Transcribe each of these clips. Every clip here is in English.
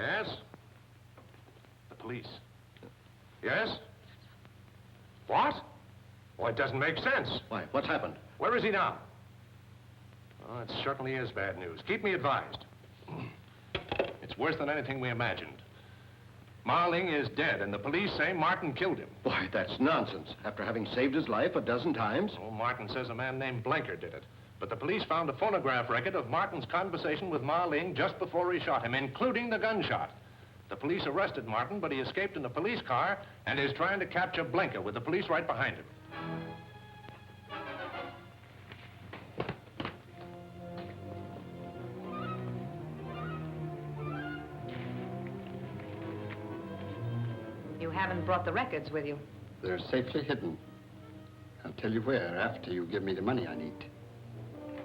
Yes? The police. Yes? What? Oh, it doesn't make sense. Why, what's happened? Where is he now? Oh, it certainly is bad news. Keep me advised. It's worse than anything we imagined. Marling is dead, and the police say Martin killed him. Why, that's nonsense. After having saved his life a dozen times. Oh, Martin says a man named Blenker did it. But the police found a phonograph record of Martin's conversation with Marling just before he shot him, including the gunshot. The police arrested Martin, but he escaped in a police car and is trying to capture Blenker with the police right behind him. You haven't brought the records with you. They're safely hidden. I'll tell you where after you give me the money I need.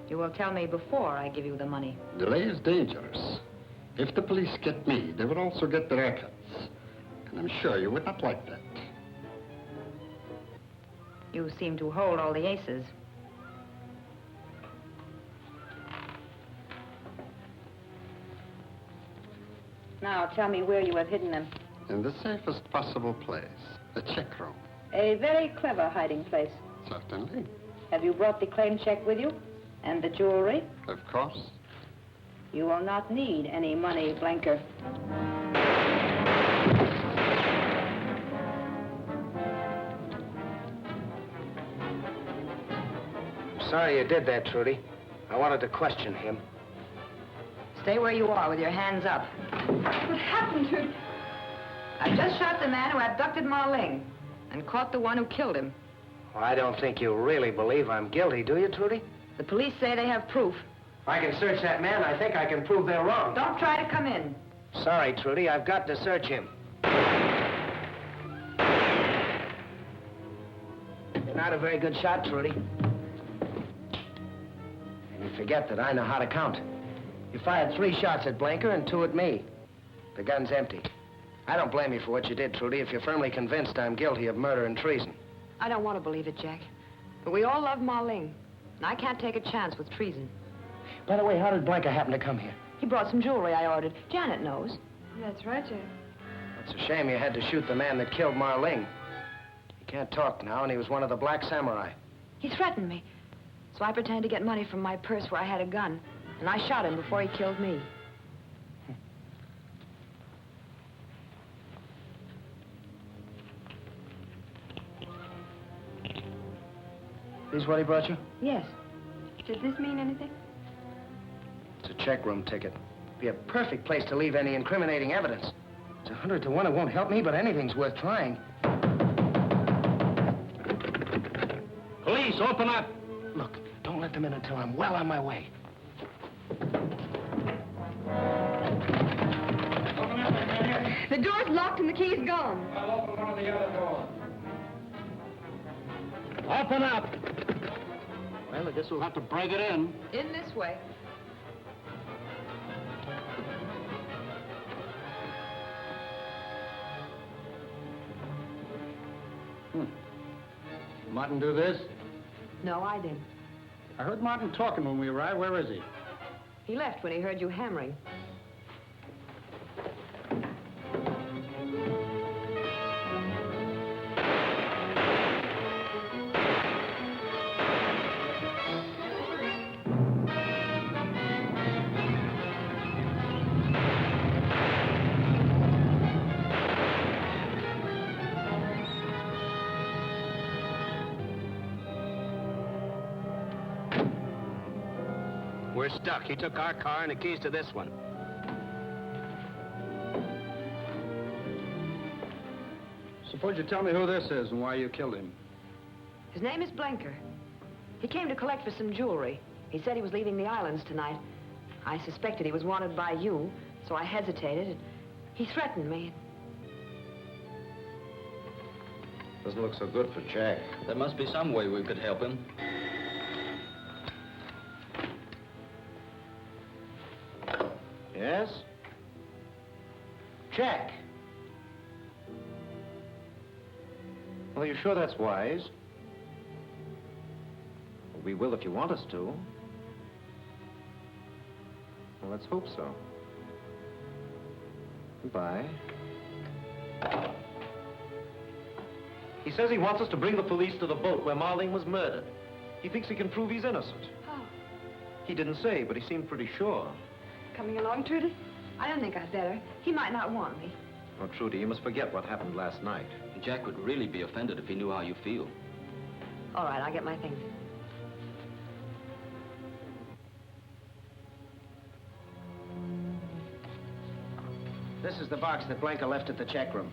You will tell me before I give you the money. Delay is dangerous. If the police get me, they will also get the records. And I'm sure you would not like that. You seem to hold all the aces. Now, tell me where you have hidden them. In the safest possible place, the check room. A very clever hiding place. Certainly. Have you brought the claim check with you? And the jewelry? Of course. You will not need any money, Blenker. I'm sorry you did that, Trudy. I wanted to question him. Stay where you are with your hands up. What happened to... I just shot the man who abducted Marling and caught the one who killed him. Well, I don't think you really believe I'm guilty, do you, Trudy? The police say they have proof. If I can search that man, I think I can prove they're wrong. Don't try to come in. Sorry, Trudy, I've got to search him. You're not a very good shot, Trudy. And you forget that I know how to count. You fired 3 shots at Blenker and 2 at me. The gun's empty. I don't blame you for what you did, Trudy, if you're firmly convinced I'm guilty of murder and treason. I don't want to believe it, Jack. But we all love Marling, and I can't take a chance with treason. By the way, how did Blenker happen to come here? He brought some jewelry I ordered. Janet knows. That's right, Jack. It's a shame you had to shoot the man that killed Marling. He can't talk now, and he was one of the Black Samurai. He threatened me. So I pretended to get money from my purse where I had a gun. And I shot him before he killed me. This what he brought you? Yes. Does this mean anything? It's a check room ticket. Be a perfect place to leave any incriminating evidence. It's 100 to 1 it won't help me, but anything's worth trying. Police, open up! Look, don't let them in until I'm well on my way. The door's locked and the key's gone. I'll open one of the other doors. Open up! Well, I guess we'll have to break it in. In this way. Martin do this? No, I did. I heard Martin talking when we arrived. Where is he? He left when he heard you hammering. We're stuck. He took our car and the keys to this one. Suppose you tell me who this is and why you killed him. His name is Blenker. He came to collect for some jewelry. He said he was leaving the islands tonight. I suspected he was wanted by you, so I hesitated. He threatened me. Doesn't look so good for Jack. There must be some way we could help him. Yes? Jack. Well, you sure that's wise? Well, we will if you want us to. Well, let's hope so. Goodbye. He says he wants us to bring the police to the boat where Marling was murdered. He thinks he can prove he's innocent. Oh. He didn't say, but he seemed pretty sure. Coming along, Trudy? I don't think I'd better. He might not want me. Oh, Trudy, you must forget what happened last night. Jack would really be offended if he knew how you feel. All right, I'll get my things. This is the box that Blanker left at the check room.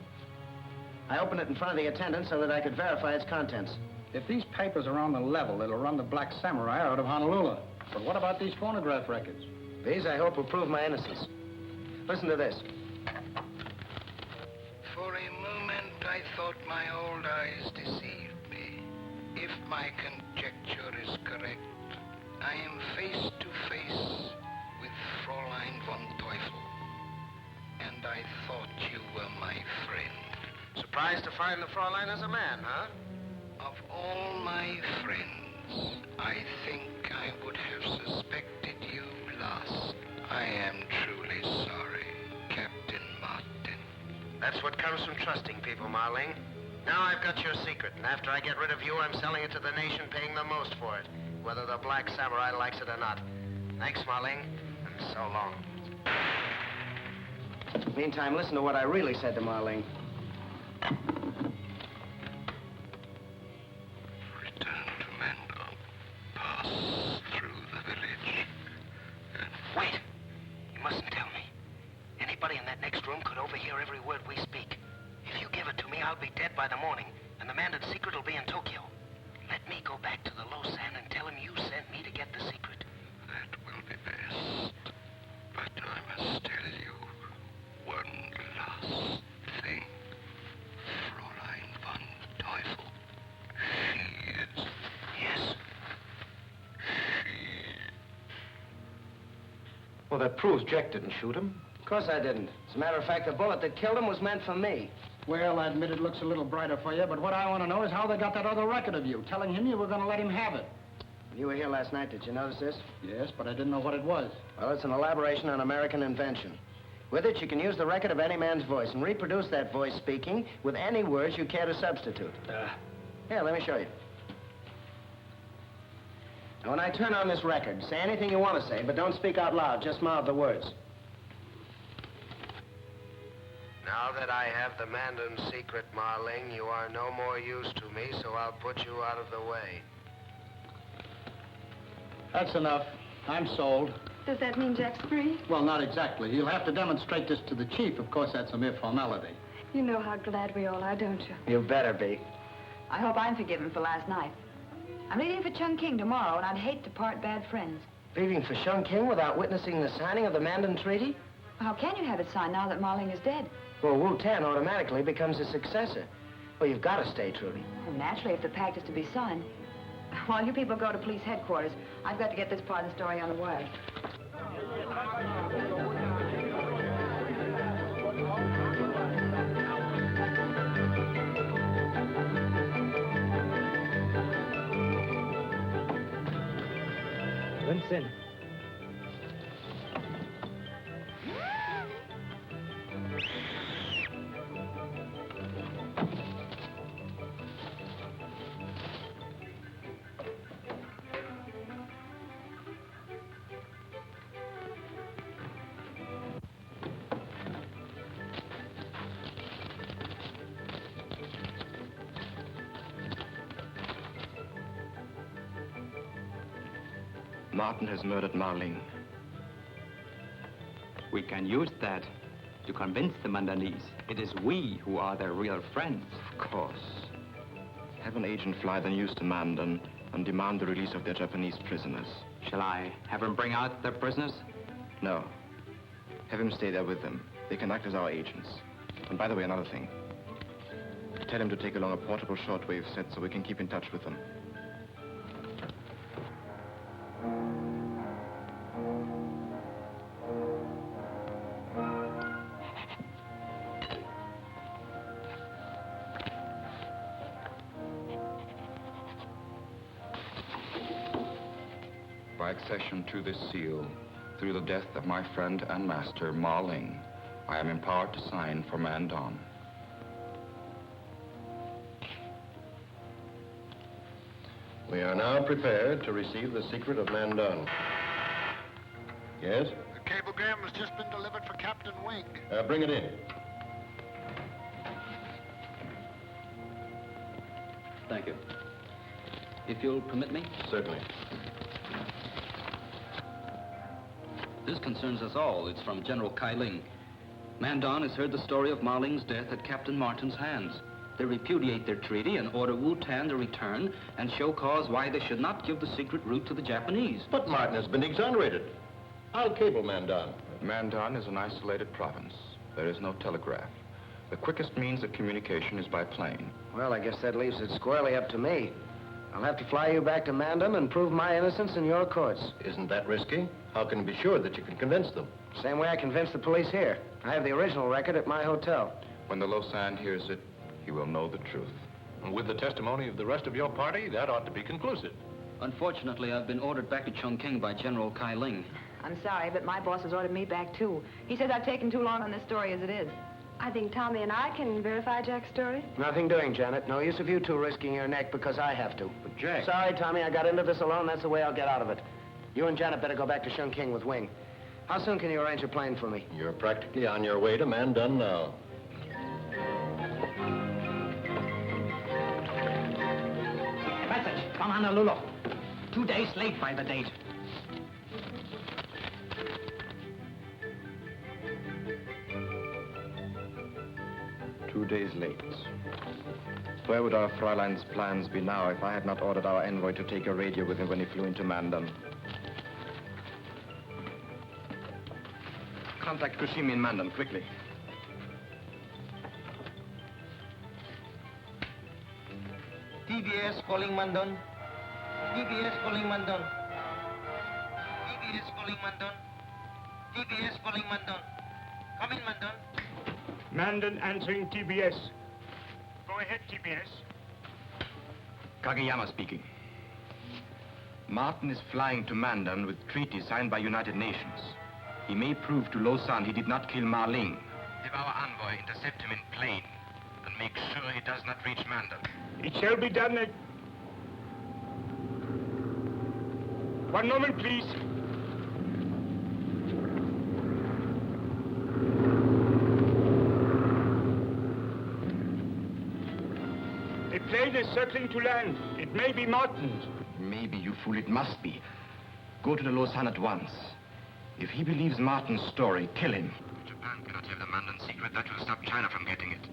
I opened it in front of the attendant so that I could verify its contents. If these papers are on the level, it'll run the Black Samurai out of Honolulu. But what about these phonograph records? These, I hope, will prove my innocence. Listen to this. For a moment, I thought my old eyes deceived me. If my conjecture is correct, I am face to face with Fräulein von Teufel. And I thought you were my friend. Surprised to find the Fräulein as a man, huh? Of all my friends, I think I would have suspected you last. I am truly sorry, Captain Martin. That's what comes from trusting people, Marling. Now I've got your secret, and after I get rid of you, I'm selling it to the nation, paying the most for it, whether the Black Samurai likes it or not. Thanks, Marling, and so long. Meantime, listen to what I really said to Marling. Return to Mandon. Pass through the village. Wait! You mustn't tell me. Anybody in that next room could overhear every word we speak. If you give it to me, I'll be dead by the morning, and the man in secret will be in Tokyo. Let me go back to the Losan and tell him you sent me to get the secret. That will be best. But I must tell you one last thing. Fräulein von Teufel. She is... Yes? Well, that proves Jack didn't shoot him. Of course I didn't. As a matter of fact, the bullet that killed him was meant for me. Well, I admit it looks a little brighter for you, but what I want to know is how they got that other record of you, telling him you were going to let him have it. You were here last night. Did you notice this? Yes, but I didn't know what it was. Well, it's an elaboration on American invention. With it, you can use the record of any man's voice and reproduce that voice speaking with any words you care to substitute. Here, let me show you. Now, when I turn on this record, say anything you want to say, but don't speak out loud. Just mouth the words. Now that I have the Mandon secret, Marling, you are no more use to me, so I'll put you out of the way. That's enough. I'm sold. Does that mean Jack's free? Well, not exactly. You'll have to demonstrate this to the chief. Of course, that's a mere formality. You know how glad we all are, don't you? You better be. I hope I'm forgiven for last night. I'm leaving for Chungking tomorrow, and I'd hate to part bad friends. Leaving for Chungking without witnessing the signing of the Mandon Treaty? How can you have it signed now that Marling is dead? Well, Wu-Tan automatically becomes his successor. Well, you've got to stay, Trudy. Well, naturally, if the pact is to be signed. While you people go to police headquarters, I've got to get this part of the story on the wire. Vincent. Martin has murdered Marling. We can use that to convince the Mandonese it is we who are their real friends. Of course. Have an agent fly the news to Mandon and demand the release of their Japanese prisoners. Shall I have him bring out their prisoners? No. Have him stay there with them. They can act as our agents. And by the way, another thing. Tell him to take along a portable shortwave set so we can keep in touch with them. By accession to this seal, through the death of my friend and master, Marling, I am empowered to sign for Mandon. We are now prepared to receive the secret of Mandon. Yes? The cablegram has just been delivered for Captain Wing. Bring it in. Thank you. If you'll permit me? Certainly. This concerns us all. It's from General Kai Ling. Mandon has heard the story of Ma Ling's death at Captain Martin's hands. They repudiate their treaty and order Wu Tan to return and show cause why they should not give the secret route to the Japanese. But Martin has been exonerated. I'll cable Mandon. Mandon is an isolated province. There is no telegraph. The quickest means of communication is by plane. Well, I guess that leaves it squarely up to me. I'll have to fly you back to Mandon and prove my innocence in your courts. Isn't that risky? How can you be sure that you can convince them? Same way I convinced the police here. I have the original record at my hotel. When the Lausanne hears it, he will know the truth. And with the testimony of the rest of your party, that ought to be conclusive. Unfortunately, I've been ordered back to Chongqing by General Kai Ling. I'm sorry, but my boss has ordered me back, too. He says I've taken too long on this story as it is. I think Tommy and I can verify Jack's story. Nothing doing, Janet. No use of you two risking your neck because I have to. But Jack... Sorry, Tommy, I got into this alone. That's the way I'll get out of it. You and Janet better go back to Chongqing with Wing. How soon can you arrange a plane for me? You're practically on your way to Mandon now. Message from Honolulu. 2 days late by the date. Two days late. Where would our Fräulein's plans be now if I had not ordered our envoy to take a radio with him when he flew into Mandon? Contact Kushimi in Mandon, quickly. TBS calling Mandon. TBS calling Mandon. TBS calling Mandon. TBS calling Mandon. Come in, Mandon. Mandon answering TBS. Go ahead, TBS. Kageyama speaking. Martin is flying to Mandon with treaty signed by United Nations. He may prove to Lausanne he did not kill Ma Ling. Have our envoy intercept him in plane and make sure he does not reach Mandon. It shall be done at... One moment, please. A plane is circling to land. It may be Martin's. Maybe, you fool, it must be. Go to the Lausanne at once. If he believes Martin's story, kill him. Japan cannot have the Mandon secret. That will stop China from getting it.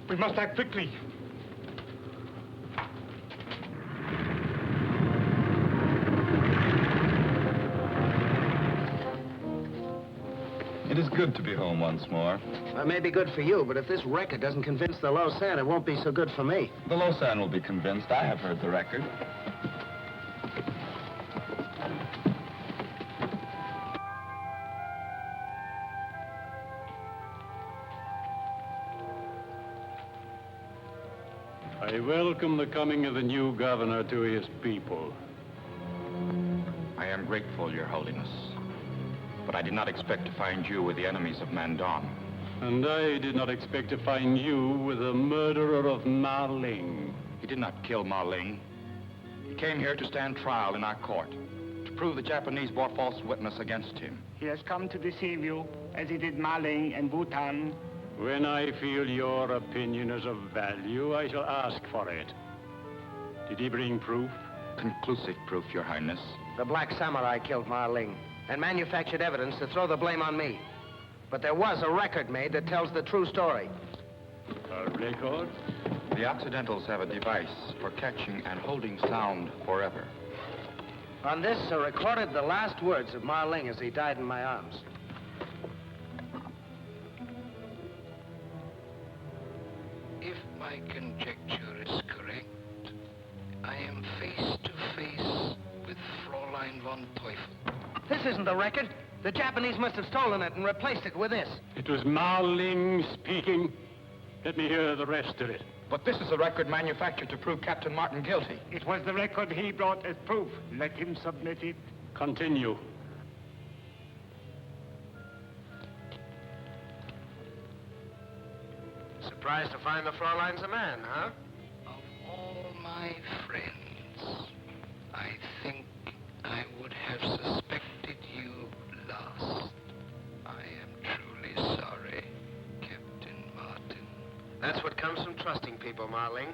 We must act quickly. It is good to be home once more. That may be good for you, but if this record doesn't convince the Lausanne, it won't be so good for me. The Lausanne will be convinced. I have heard the record. I welcome the coming of the new governor to his people. I am grateful, Your Holiness. But I did not expect to find you with the enemies of Mandon. And I did not expect to find you with the murderer of Ma Ling. He did not kill Ma Ling. He came here to stand trial in our court, to prove the Japanese bore false witness against him. He has come to deceive you, as he did Ma Ling and Wu Tan. When I feel your opinion is of value, I shall ask for it. Did he bring proof? Conclusive proof, Your Highness. The Black Samurai killed Ma Ling and manufactured evidence to throw the blame on me. But there was a record made that tells the true story. A record? The Occidentals have a device for catching and holding sound forever. On this are recorded the last words of Ma Ling as he died in my arms. If my conjecture is correct, I am face to face with Fräulein von Teufel. This isn't the record. The Japanese must have stolen it and replaced it with this. It was Ma Ling speaking. Let me hear the rest of it. But this is a record manufactured to prove Captain Martin guilty. It was the record he brought as proof. Let him submit it. Continue. Surprised to find the Fräulein's a man, huh? Of all my friends, I think I would have suspected you last. I am truly sorry, Captain Martin. That's what comes from trusting people, Marling.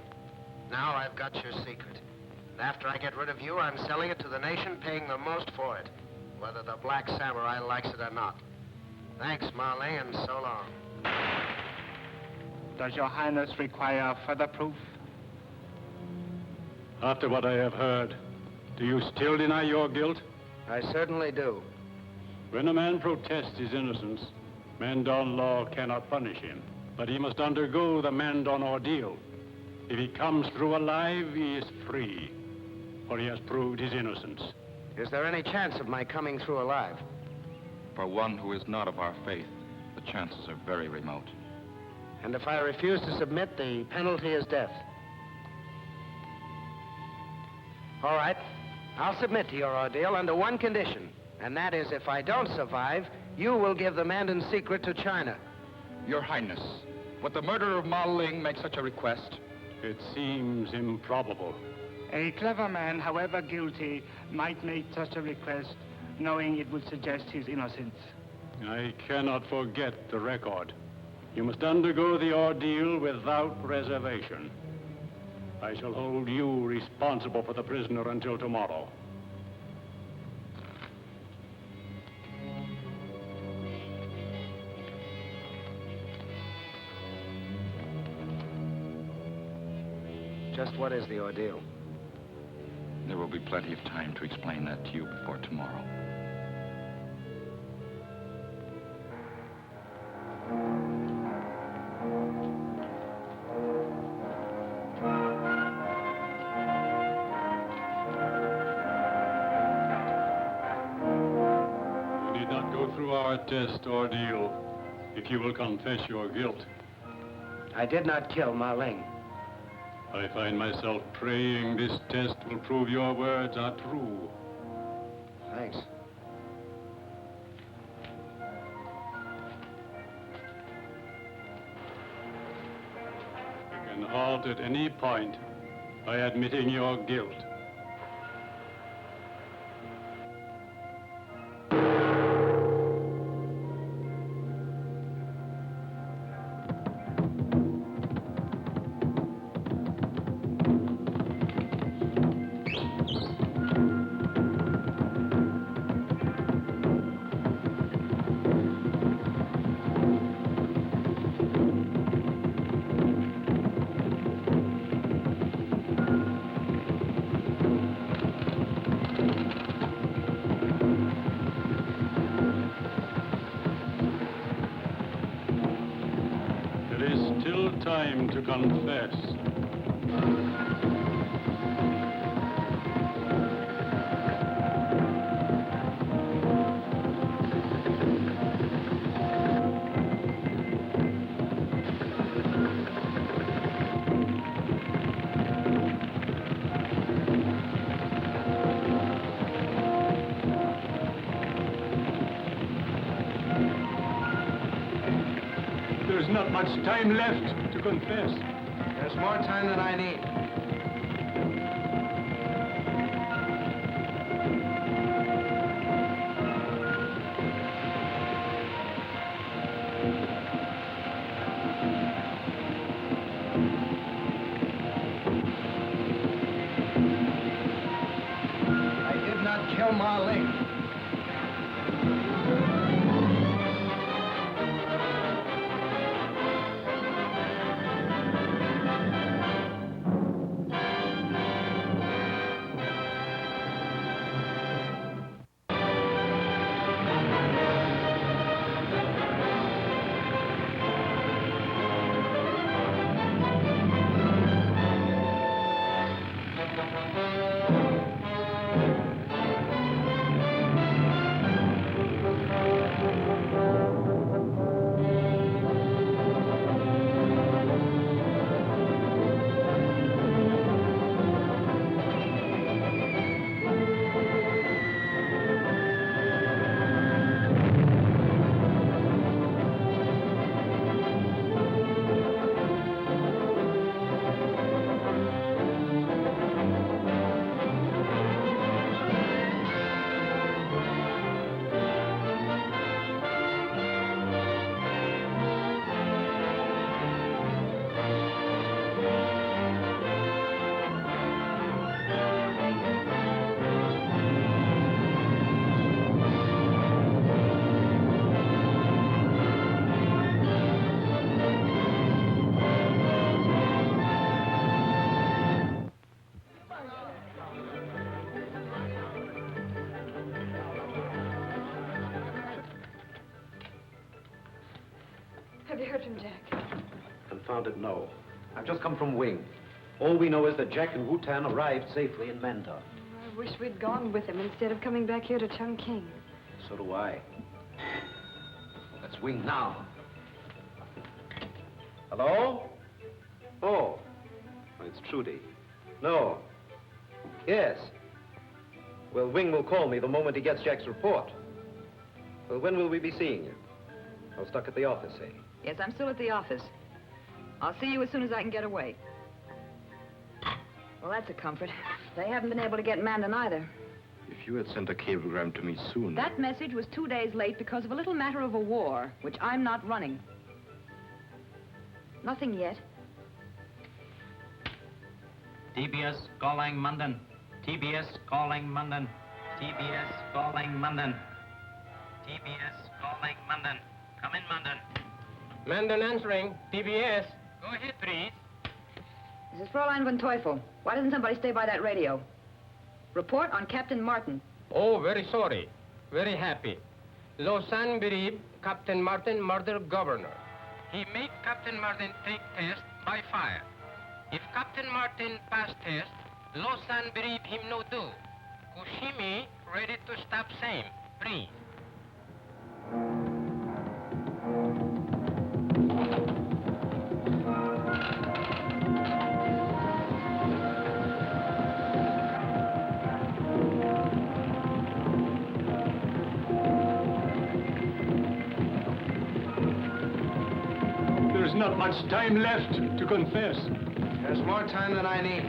Now I've got your secret. And after I get rid of you, I'm selling it to the nation, paying the most for it, whether the Black Samurai likes it or not. Thanks, Marling, and so long. Does Your Highness require further proof? After what I have heard, do you still deny your guilt? I certainly do. When a man protests his innocence, Mandon law cannot punish him, but he must undergo the Mandon ordeal. If he comes through alive, he is free, for he has proved his innocence. Is there any chance of my coming through alive? For one who is not of our faith, the chances are very remote. And if I refuse to submit, the penalty is death. All right. I'll submit to your ordeal under one condition, and that is if I don't survive, you will give the Mandon secret to China. Your Highness, would the murderer of Ma Ling make such a request? It seems improbable. A clever man, however guilty, might make such a request, knowing it would suggest his innocence. I cannot forget the record. You must undergo the ordeal without reservation. I shall hold you responsible for the prisoner until tomorrow. Just what is the ordeal? There will be plenty of time to explain that to you before tomorrow. You need not go through our test ordeal if you will confess your guilt. I did not kill Ma Ling. I find myself praying this test will prove your words are true. Thanks. You can halt at any point by admitting your guilt. Time to confess. There's not much time left to confess. There's more time than I need. I did not kill Ma Ling. heard from Jack? Confounded no. I've just come from Wing. All we know is that Jack and Wu-Tan arrived safely in Mandon. I wish we'd gone with him instead of coming back here to Chungking. So do I. Let's Wing now. Hello? Oh, it's Trudy. No. Yes. Well, Wing will call me the moment he gets Jack's report. Well, when will we be seeing you? I'm stuck at the office, eh? Yes, I'm still at the office. I'll see you as soon as I can get away. Well, that's a comfort. They haven't been able to get Mandon either. If you had sent a cablegram to me soon... That message was 2 days late because of a little matter of a war, which I'm not running. Nothing yet. TBS calling Mandon. TBS calling Mandon. TBS calling Mandon. TBS calling Mandon. Come in, Mandon. Mandon answering. TBS. Go ahead, please. This is Fräulein von Teufel. Why doesn't somebody stay by that radio? Report on Captain Martin. Oh, very sorry. Very happy. Lausanne believe Captain Martin murdered governor. He make Captain Martin take test by fire. If Captain Martin pass test, Lausanne believe him no do. Kushimi ready to stop same. Please. There's not much time left to confess. There's more time than I need.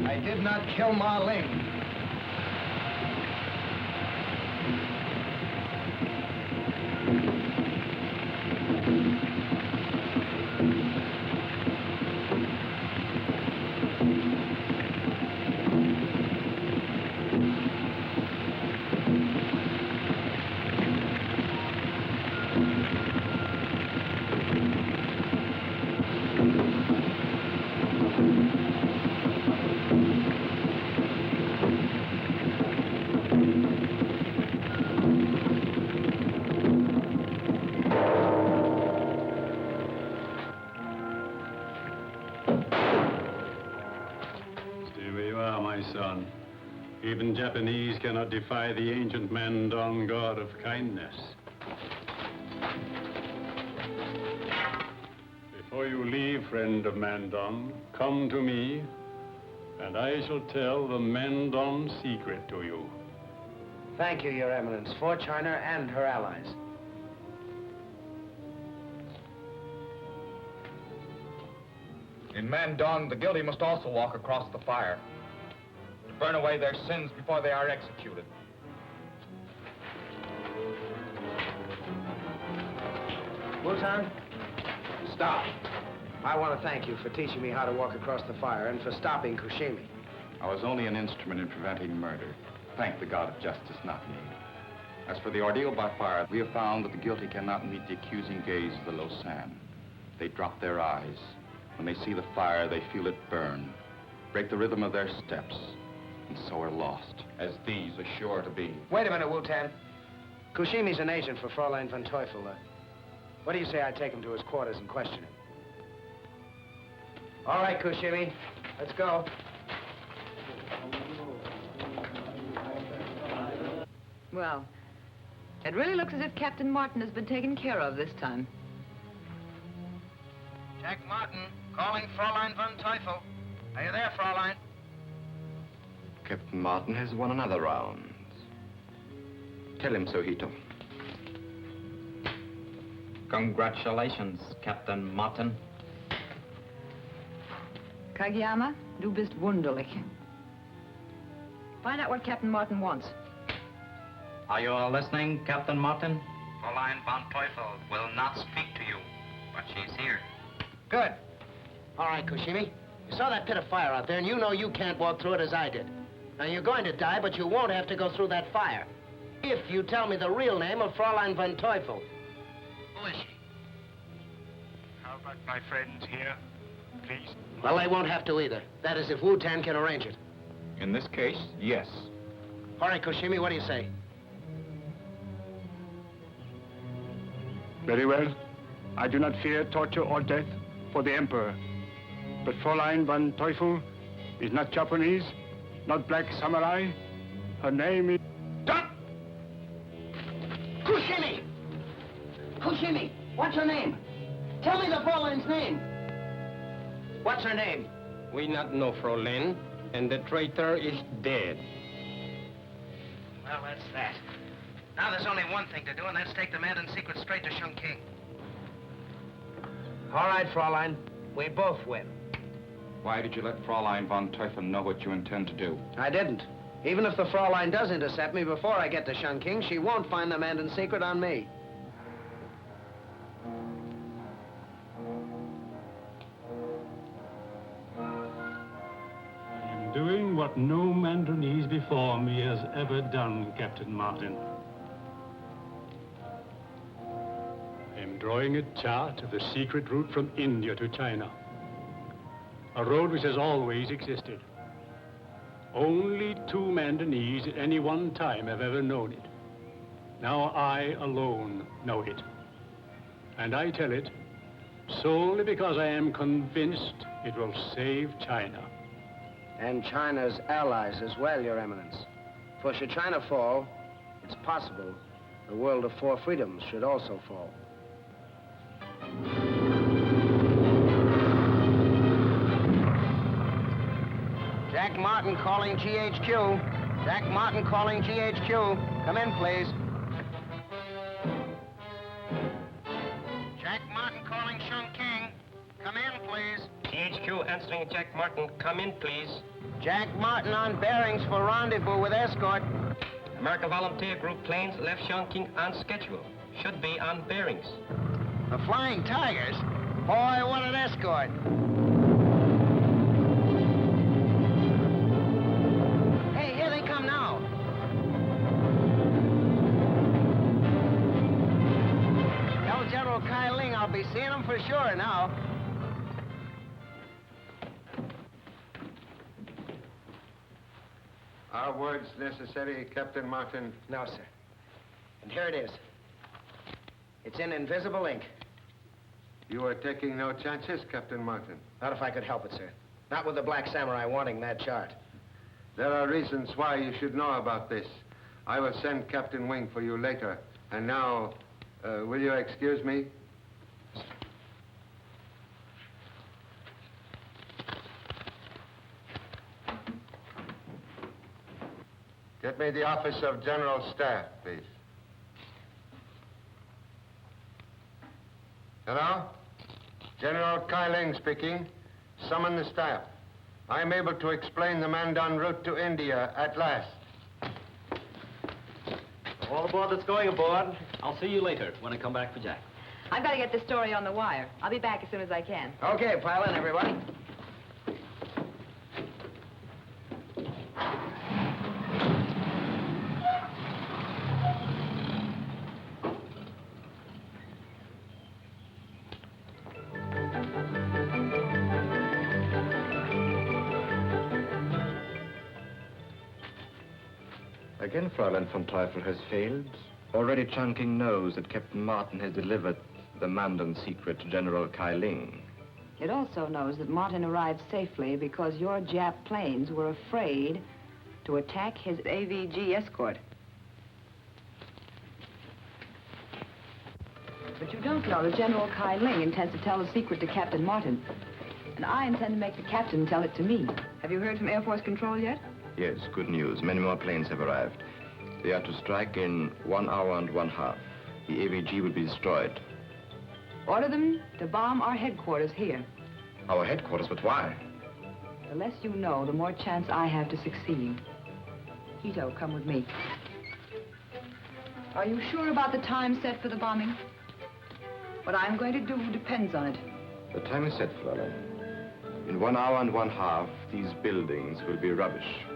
I did not kill Ma Ling. Son. Even Japanese cannot defy the ancient Mandon god of kindness. Before you leave, friend of Mandon, come to me, and I shall tell the Mandon secret to you. Thank you, Your Eminence, for China and her allies. In Mandon, the guilty must also walk across the fire to burn away their sins before they are executed. Wu-Tan, stop. I want to thank you for teaching me how to walk across the fire and for stopping Kushimi. I was only an instrument in preventing murder. Thank the God of justice, not me. As for the ordeal by fire, we have found that the guilty cannot meet the accusing gaze of the Lausanne. They drop their eyes. When they see the fire, they feel it burn, break the rhythm of their steps, and so are lost, as these are sure to be. Wait a minute, Wu-Tan. Kushimi's an agent for Fräulein von Teufel. What do you say I take him to his quarters and question him? All right, Kushimi, let's go. Well, it really looks as if Captain Martin has been taken care of this time. Jack Martin, calling Fräulein von Teufel. Are you there, Fräulein? Captain Martin has won another round. Tell him so, Hito. Congratulations, Captain Martin. Kageyama, du bist wunderlich. Find out what Captain Martin wants. Are you all listening, Captain Martin? Fräulein von Teufel will not speak to you, but she's here. Good. All right, Kushimi. You saw that pit of fire out there, and you know you can't walk through it as I did. Now, you're going to die, but you won't have to go through that fire. If you tell me the real name of Fräulein von Teufel. Who is she? How about my friends here, please? Well, they won't have to either. That is, if Wu-Tan can arrange it. In this case, yes. All right, Koshimi, what do you say? Very well. I do not fear torture or death for the Emperor. But Fräulein von Teufel is not Japanese, not black samurai. Her name is... Stop! Koshimi! Koshimi, what's her name? Tell me the Fräulein's name. What's her name? We not know Fräulein, and the traitor is dead. Well, that's that. Now there's only one thing to do, and that's take the Mandon secret straight to Chongqing. All right, Fräulein. We both win. Why did you let Fräulein von Teufel know what you intend to do? I didn't. Even if the Fräulein does intercept me before I get to Chongqing, she won't find the Mandon secret on me. I am doing what no Mandonese before me has ever done, Captain Martin. I am drawing a chart of the secret route from India to China. A road which has always existed. Only 2 Mandonese at any one time have ever known it. Now I alone know it. And I tell it solely because I am convinced it will save China. And China's allies as well, Your Eminence. For should China fall, it's possible the world of 4 freedoms should also fall. Jack Martin calling GHQ. Jack Martin calling GHQ. Come in, please. Jack Martin calling Chongqing. Come in, please. GHQ answering Jack Martin. Come in, please. Jack Martin on bearings for rendezvous with escort. American volunteer group planes left Chongqing on schedule. Should be on bearings. The Flying Tigers? Boy, what an escort. Hey, here they come now. Tell General Kai Ling I'll be seeing him for sure now. Are words necessary, Captain Martin? No, sir. And here it is. It's in invisible ink. You are taking no chances, Captain Martin. Not if I could help it, sir. Not with the Black Samurai wanting that chart. There are reasons why you should know about this. I will send Captain Wing for you later. And now, will you excuse me? Get me the office of General Staff, please. Hello? General Kai Ling speaking. Summon the staff. I am able to explain the Mandon route to India at last. All aboard that's going aboard. I'll see you later when I come back for Jack. I've got to get this story on the wire. I'll be back as soon as I can. Okay, pile in, everybody. Again, Fräulein von Teufel has failed. Already Chongqing knows that Captain Martin has delivered the Mandon secret to General Kai Ling. It also knows that Martin arrived safely because your Jap planes were afraid to attack his AVG escort. But you don't know that General Kai Ling intends to tell the secret to Captain Martin. And I intend to make the captain tell it to me. Have you heard from Air Force Control yet? Yes, good news. Many more planes have arrived. They are to strike in 1 hour and 1/2. The AVG will be destroyed. Order them to bomb our headquarters here. Our headquarters, but why? The less you know, the more chance I have to succeed. Ito, come with me. Are you sure about the time set for the bombing? What I'm going to do depends on it. The time is set, Fräulein. In 1 hour and 1/2, these buildings will be rubbish.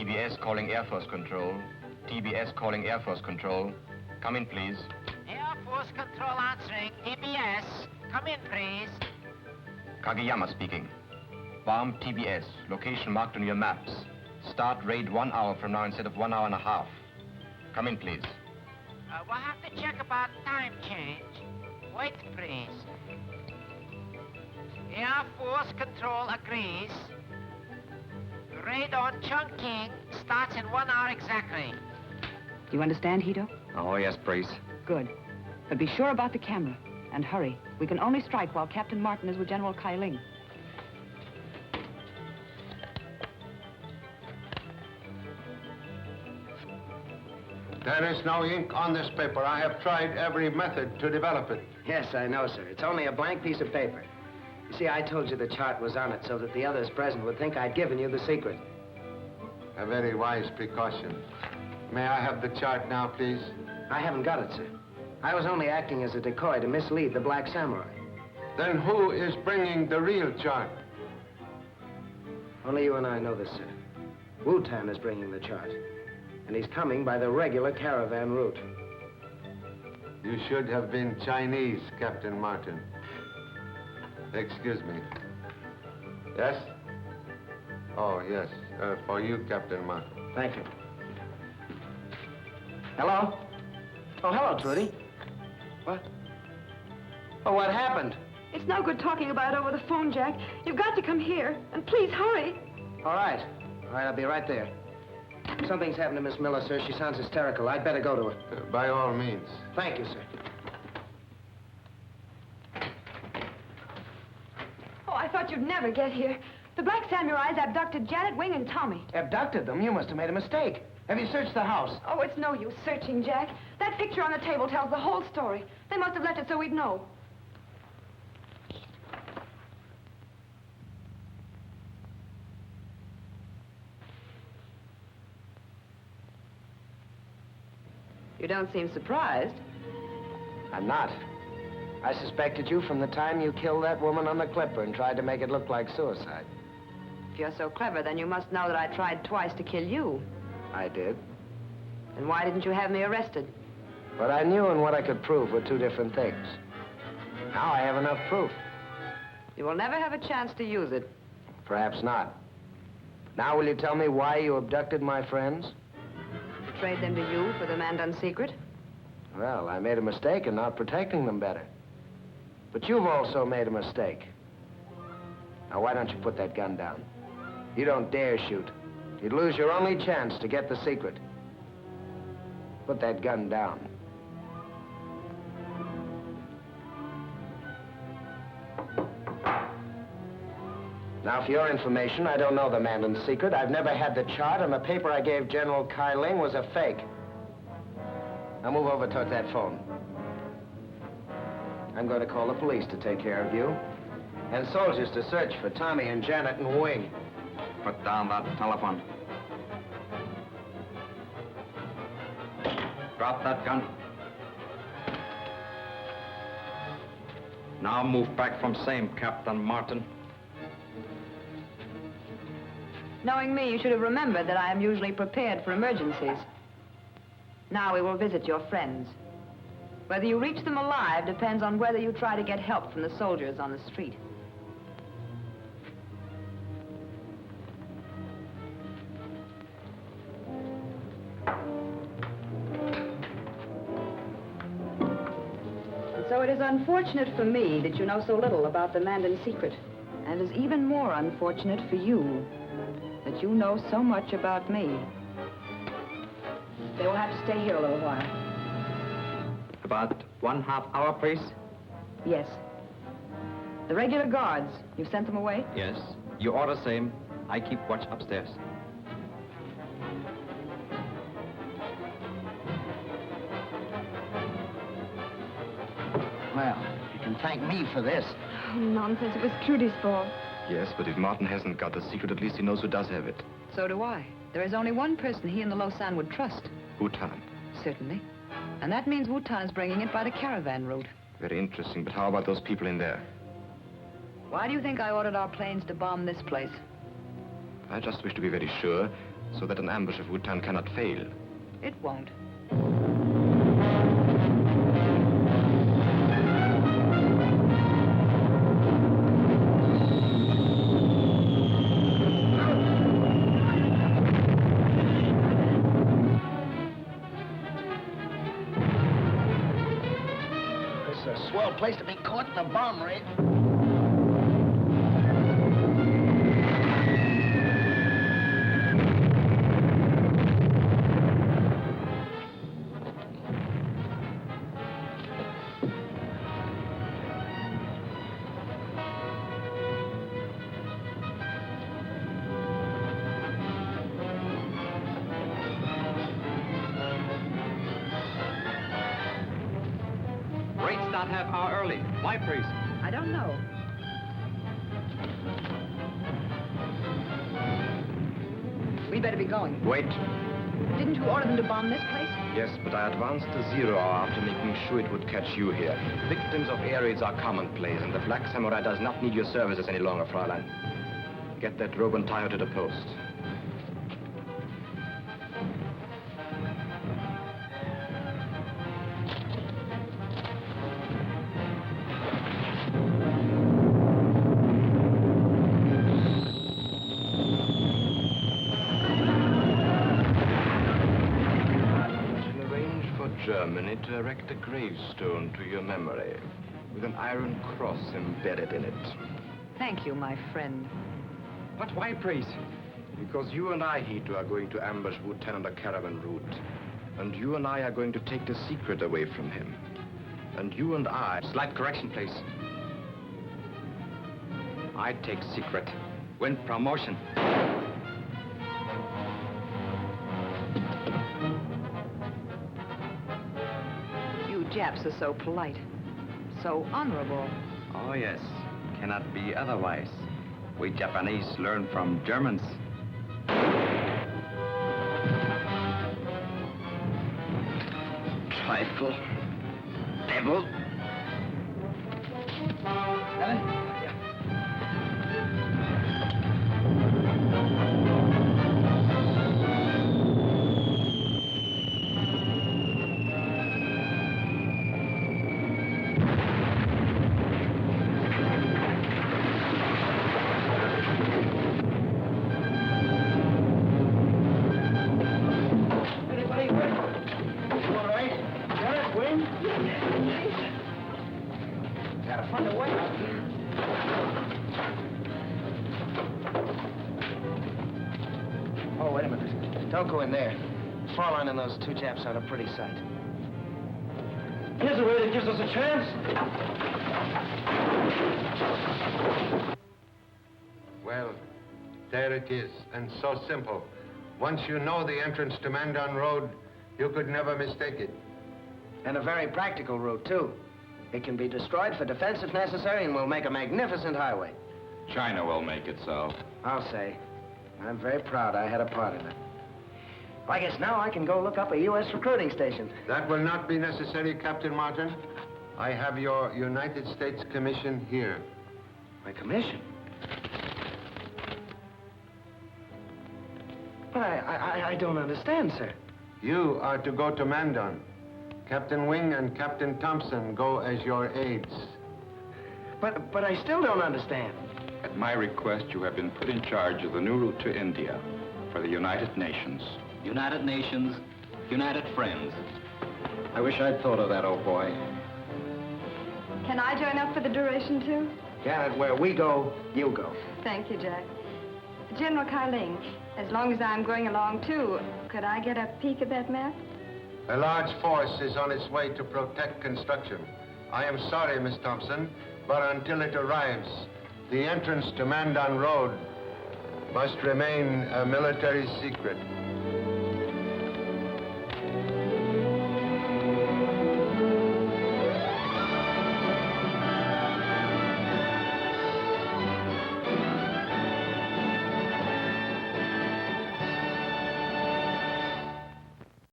TBS calling Air Force Control. TBS calling Air Force Control. Come in, please. Air Force Control answering. TBS. Come in, please. Kageyama speaking. Bomb TBS. Location marked on your maps. Start raid 1 hour from now instead of 1 hour and a half. Come in, please. We'll have to check about time change. Wait, please. Air Force Control agrees. Raid on Chungking starts in 1 hour exactly. You understand, Hito? Oh, yes, please. Good. But be sure about the camera. And hurry. We can only strike while Captain Martin is with General Kai Ling. There is no ink on this paper. I have tried every method to develop it. Yes, I know, sir. It's only a blank piece of paper. You see, I told you the chart was on it so that the others present would think I'd given you the secret. A very wise precaution. May I have the chart now, please? I haven't got it, sir. I was only acting as a decoy to mislead the Black Samurai. Then who is bringing the real chart? Only you and I know this, sir. Wu-Tan is bringing the chart. And he's coming by the regular caravan route. You should have been Chinese, Captain Martin. Excuse me. Yes? Oh, yes. For you, Captain Martin. Thank you. Hello? Oh, hello, Trudy. What? Oh, what happened? It's no good talking about it over the phone, Jack. You've got to come here. And please, hurry. All right. All right, I'll be right there. Something's happened to Miss Miller, sir. She sounds hysterical. I'd better go to her. By all means. Thank you, sir. Oh, I thought you'd never get here. The Black Samurais abducted Janet, Wing, and Tommy. Abducted them? You must have made a mistake. Have you searched the house? Oh, it's no use searching, Jack. That picture on the table tells the whole story. They must have left it so we'd know. You don't seem surprised. I'm not. I suspected you from the time you killed that woman on the Clipper and tried to make it look like suicide. If you're so clever, then you must know that I tried twice to kill you. I did. Then why didn't you have me arrested? What I knew and what I could prove were two different things. Now I have enough proof. You will never have a chance to use it. Perhaps not. Now will you tell me why you abducted my friends? To trade them to you for the Mandon secret? Well, I made a mistake in not protecting them better. But you've also made a mistake. Now, why don't you put that gun down? You don't dare shoot. You'd lose your only chance to get the secret. Put that gun down. Now, for your information, I don't know the Mandon secret. I've never had the chart, and the paper I gave General Kai Ling was a fake. Now, move over towards that phone. I'm going to call the police to take care of you, and soldiers to search for Tommy and Janet and Wing. Put down that telephone. Drop that gun. Now move back from same, Captain Martin. Knowing me, you should have remembered that I am usually prepared for emergencies. Now we will visit your friends. Whether you reach them alive depends on whether you try to get help from the soldiers on the street. And so it is unfortunate for me that you know so little about the Mandon secret. And it is even more unfortunate for you that you know so much about me. They will have to stay here a little while. About 1/2 hour, please? Yes. The regular guards, you've sent them away? Yes. You order same. I keep watch upstairs. Well, you can thank me for this. Oh, nonsense. It was Trudy's fault. Yes, but if Martin hasn't got the secret, at least he knows who does have it. So do I. There is only one person he and the Lausanne would trust. Wu-Tan. Certainly. And that means Wu-Tan is bringing it by the caravan route. Very interesting, but how about those people in there? Why do you think I ordered our planes to bomb this place? I just wish to be very sure. so that an ambush of Wutan cannot fail. It won't. This is a swell place to be caught in a bomb raid. Not half hour early. Why, priest? I don't know. We better be going. Wait. Didn't you order them to bomb this place? Yes, but I advanced the 0 hour after making sure it would catch you here. Victims of air raids are commonplace, and the Black Samurai does not need your services any longer, Fräulein. Get that rope and tie her to the post. Germany to erect a gravestone to your memory with an iron cross embedded in it. Thank you, my friend. But why, priest? Because you and I, Hito, are going to ambush Wutan on the caravan route. And you and I are going to take the secret away from him. And you and I... Slight correction, please. I take secret. Win promotion. Japs are so polite, so honorable. Oh, yes. Cannot be otherwise. We Japanese learn from Germans. Trifle. Devil. Don't go in there. Fräulein and those two Japs aren't a pretty sight. Here's a way that gives us a chance. Well, there it is, and so simple. Once you know the entrance to Mandon Road, you could never mistake it. And a very practical route, too. It can be destroyed for defense if necessary, and will make a magnificent highway. China will make it so. I'll say. I'm very proud I had a part in it. I guess now I can go look up a U.S. recruiting station. That will not be necessary, Captain Martin. I have your United States commission here. My commission? But I don't understand, sir. You are to go to Mandon. Captain Wing and Captain Thompson go as your aides. But I still don't understand. At my request, you have been put in charge of the new route to India for the United Nations. United Nations, United Friends. I wish I'd thought of that, old boy. Can I join up for the duration, too? Janet, where we go, you go. Thank you, Jack. General Kai-Ling, as long as I'm going along, too, could I get a peek at that map? A large force is on its way to protect construction. I am sorry, Miss Thompson, but until it arrives, the entrance to Mandon Road must remain a military secret.